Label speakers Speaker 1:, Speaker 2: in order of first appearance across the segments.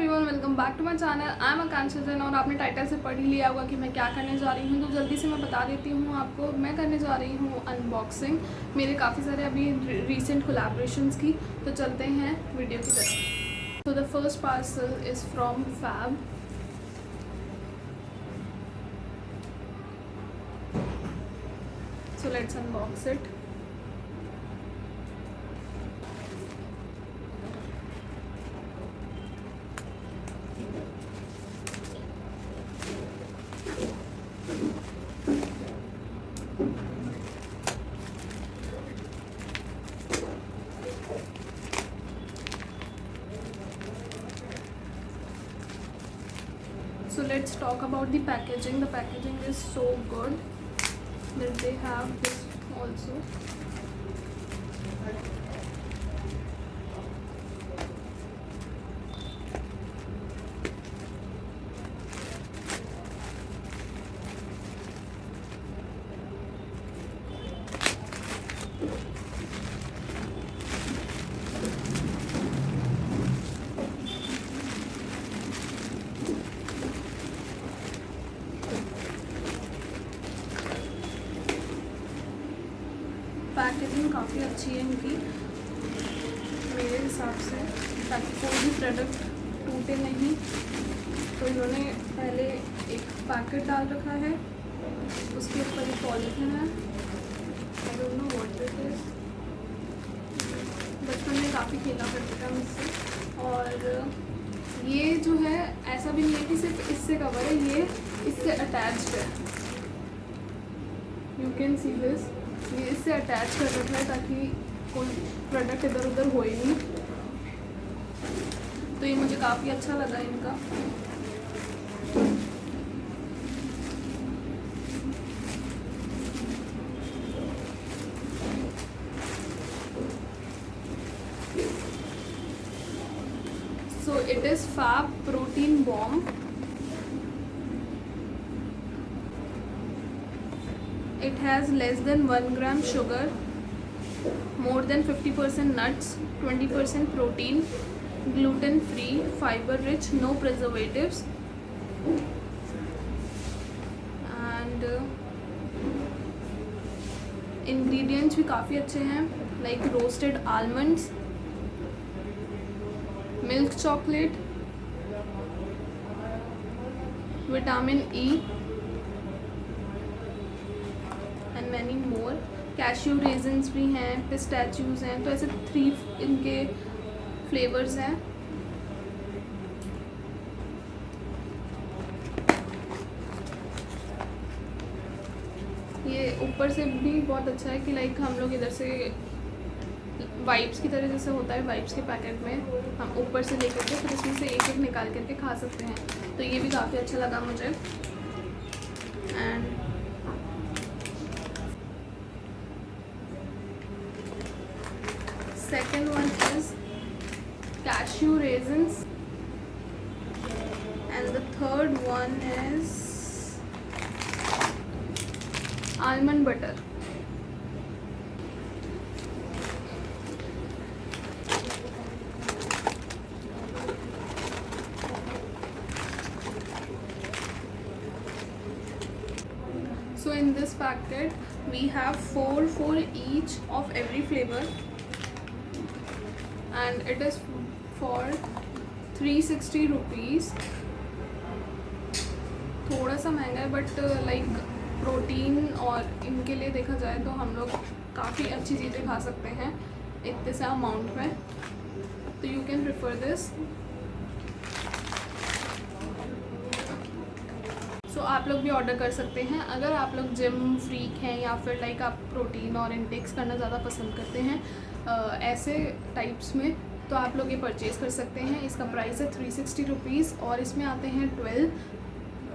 Speaker 1: Everyone, welcome back to my channel. I am Akanksha Jain और आपने title से पढ़ ही लिया होगा कि मैं क्या करने जा रही हूँ। तो जल्दी से मैं बता देती हूँ आपको। मैं करने जा रही हूँ अनबॉक्सिंग मेरे काफ़ी सारे अभी रीसेंट कोलैबोरेशंस की। तो चलते हैं वीडियो की तरफ। तो the first parcel is from Fab. So let's unbox it. So let's talk about the packaging. The packaging is so good that they have this also. Packaging काफ़ी अच्छी है इनकी मेरे हिसाब से, ताकि कोई भी प्रोडक्ट टूटे नहीं। तो इन्होंने पहले एक पैकेट डाल रखा है, उसके ऊपर एक पॉलीथिन है। I don't know what it is. बचपन में काफ़ी खेला करता था मुझसे। और ये जो है ऐसा भी नहीं है कि सिर्फ इससे कवर है, ये इससे अटैच्ड है। यू कैन सी दिस, ये इससे अटैच कर रखा है ताकि कोई प्रोडक्ट इधर उधर हो ही नहीं। तो ये मुझे काफ़ी अच्छा लगा इनका। So it is Fab protein bomb. It has less than 1 gram sugar, more than 50% nuts, 20% protein, gluten free, fiber rich, no preservatives, and ingredients भी काफ़ी अच्छे हैं, like roasted almonds, milk chocolate, vitamin E, and many more. Cashew raisins भी हैं, पिस्टैच्यूज़ हैं। तो ऐसे 3 इनके फ्लेवर्स हैं। ये ऊपर से भी बहुत अच्छा है कि लाइक हम लोग इधर से वाइप्स की तरह जैसे होता है, वाइप्स के पैकेट में हम ऊपर से लेकर के फिर इसमें से एक एक निकाल करके खा सकते हैं। तो ये भी काफ़ी अच्छा लगा मुझे। And second one is cashew raisins, and the third one is almond butter. So in this packet we have 4 each of every flavor, and it is for 360 rupees। थोड़ा सा महंगा है, बट लाइक प्रोटीन और इनके लिए देखा जाए तो हम लोग काफ़ी अच्छी चीज़ें खा सकते हैं इतने से अमाउंट में। तो यू कैन प्रेफर दिस। सो आप लोग भी ऑर्डर कर सकते हैं अगर आप लोग जिम फ्रीक हैं या फिर लाइक आप प्रोटीन और इंटेक्स करना ज़्यादा पसंद करते हैं ऐसे टाइप्स में, तो आप लोग ये परचेज़ कर सकते हैं। इसका प्राइस है 360 रुपीज़ और इसमें आते हैं 12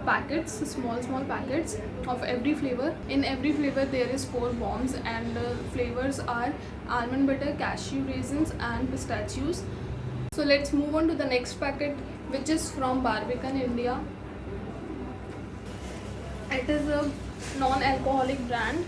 Speaker 1: packets, small packets of every flavour. In every flavour there is 4 bombs and flavours are almond butter, cashew raisins and pistachios. So let's move on to the next packet, which is from Barbican India. It is a non-alcoholic brand.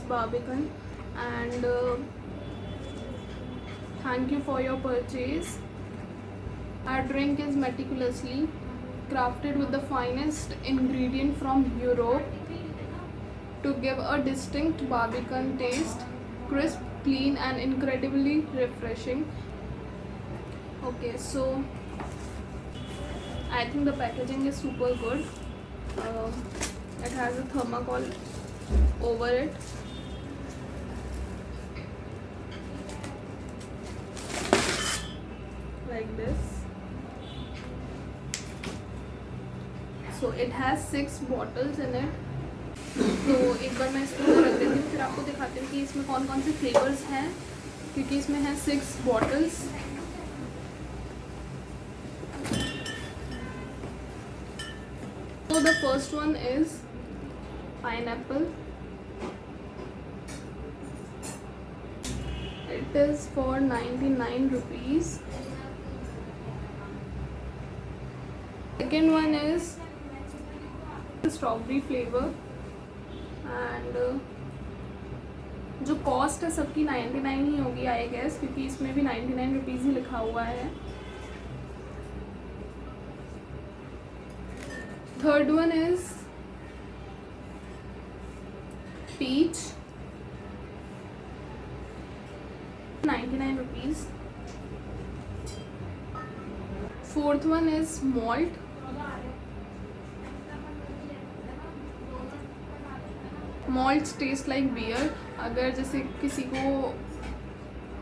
Speaker 1: Barbican, and thank you for your purchase. Our drink is meticulously crafted with the finest ingredient from Europe to give a distinct Barbican taste, crisp, clean and incredibly refreshing. Okay, so I think the packaging is super good. It has a thermocol over it. Like this. So it has 6 bottles in it. तो एक बार मैं इसको रख देती हूँ, फिर आपको दिखाती हूँ कि इसमें कौन कौन से फ्लेवर्स हैं, क्योंकि इसमें है 6 bottles. So the first one is pineapple. It is for 99 rupees. Second one is strawberry flavor, and जो कॉस्ट है सबकी 99 ही होगी आई गेस, क्योंकि इसमें भी 99 रुपीज़ ही लिखा हुआ है. Third one is peach, 99 rupees. Fourth one is malt. Malts taste like beer. अगर जैसे किसी को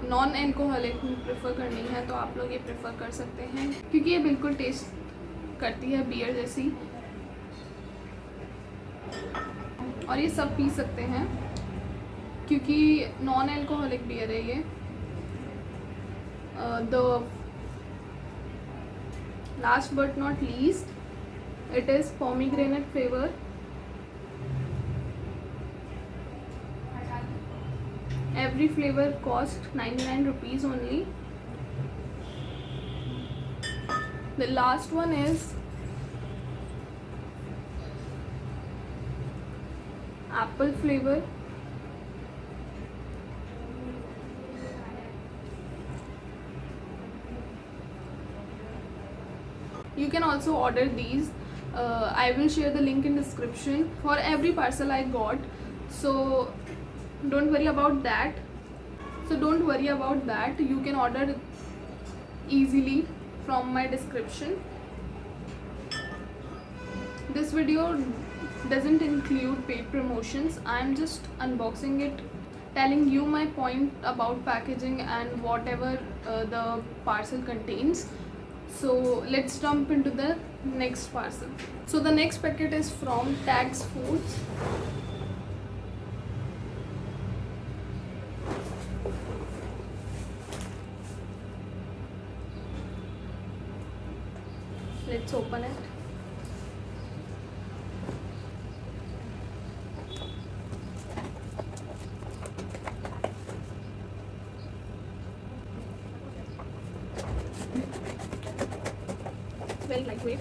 Speaker 1: नॉन एल्कोहलिक प्रेफर करनी है तो आप लोग ये प्रेफर कर सकते हैं, क्योंकि ये बिल्कुल टेस्ट करती है बियर जैसी, और ये सब पी सकते हैं क्योंकि नॉन एल्कोहलिक बियर है ये. The last but not least, it is pomegranate flavour. Every flavor cost 99 rupees only. The last one is apple flavor. You can also order these. I will share the link in description for every parcel I got. So don't worry about that. You can order easily from my description. This video doesn't include paid promotions. I'm just unboxing it, telling you my point about packaging and whatever the parcel contains. So let's jump into the next parcel. So the next packet is from Tags Foods. Let's open it. Very lightweight.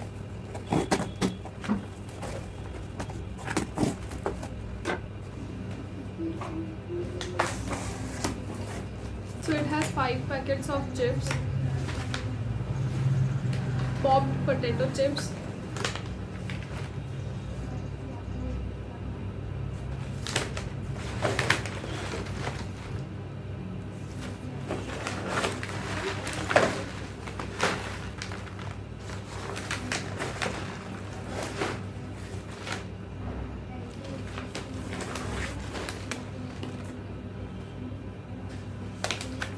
Speaker 1: So it has 5 packets of chips. Popped potato chips,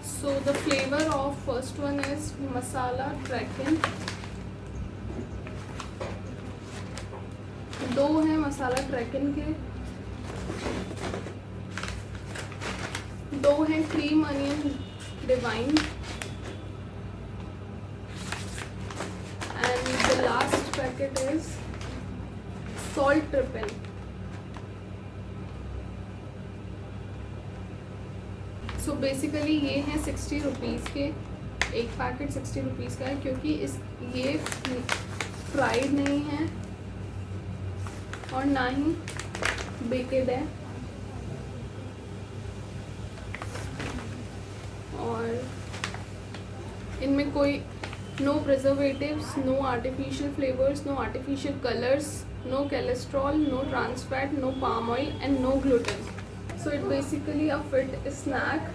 Speaker 1: so the flavor of first one is masala Draken. 2 हैं मसाला dragon के, 2 हैं cream onion divine, and the last packet is salt triple. So basically ये हैं 60 rupees के, एक packet 60 rupees का है, क्योंकि ये फ्राइड नहीं है और ना ही बेकेड है. इनमें कोई no preservatives, no artificial flavours, no artificial colours, no cholesterol, no trans fat, no palm oil and no gluten. So it basically a fit snack.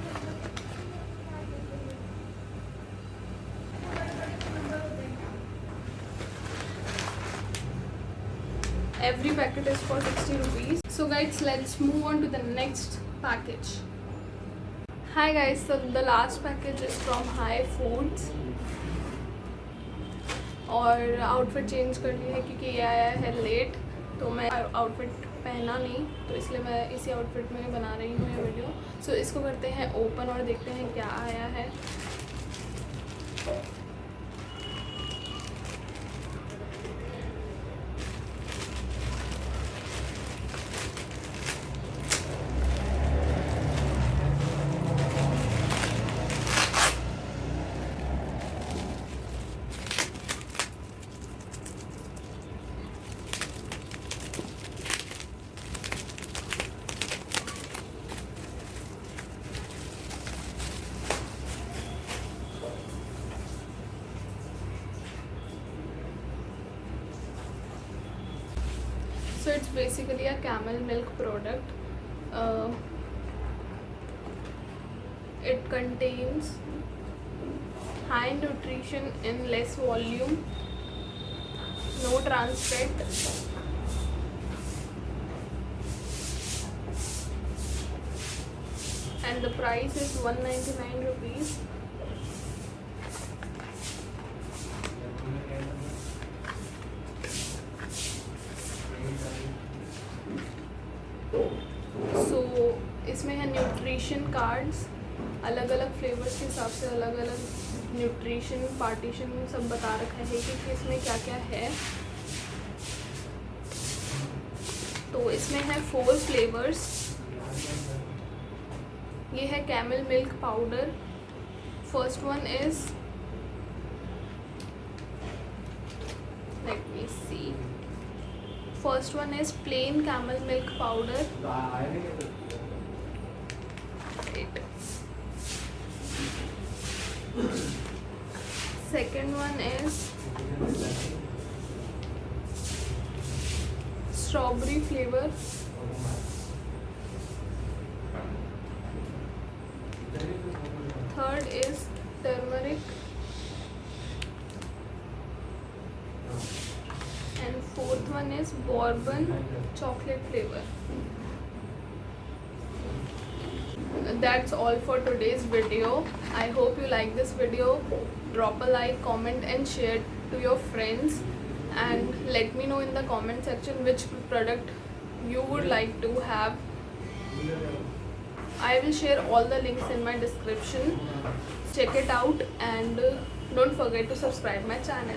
Speaker 1: Every packet is for 60 rupees. So guys, let's move on to the next package. Hi guys, so the last package is from Hi Foods. और outfit change कर ली है क्योंकि ये आया है late, तो मैं outfit पहना नहीं, तो इसलिए मैं इसी आउटफिट में बना रही हूँ ये वीडियो. सो इसको करते हैं ओपन और देखते हैं क्या आया है. So it's basically a camel milk product. It contains high nutrition in less volume, no trans fat, and the price is 199 rupees. सो इसमें है न्यूट्रिशन कार्ड्स, अलग अलग फ्लेवर्स के हिसाब से अलग अलग न्यूट्रिशन पार्टीशन सब बता रखा है कि इसमें क्या क्या है. तो इसमें है 4 फ्लेवर्स. ये है camel milk powder. First one is, let me see, first one is plain camel milk powder. Wait. Second one is strawberry flavor. Third is turmeric. And fourth one is bourbon chocolate flavor. That's all for today's video. I hope you like this video. Drop a like, comment and share to your friends, and let me know in the comment section which product you would like to have. I will share all the links in my description. Check it out and don't forget to subscribe my channel.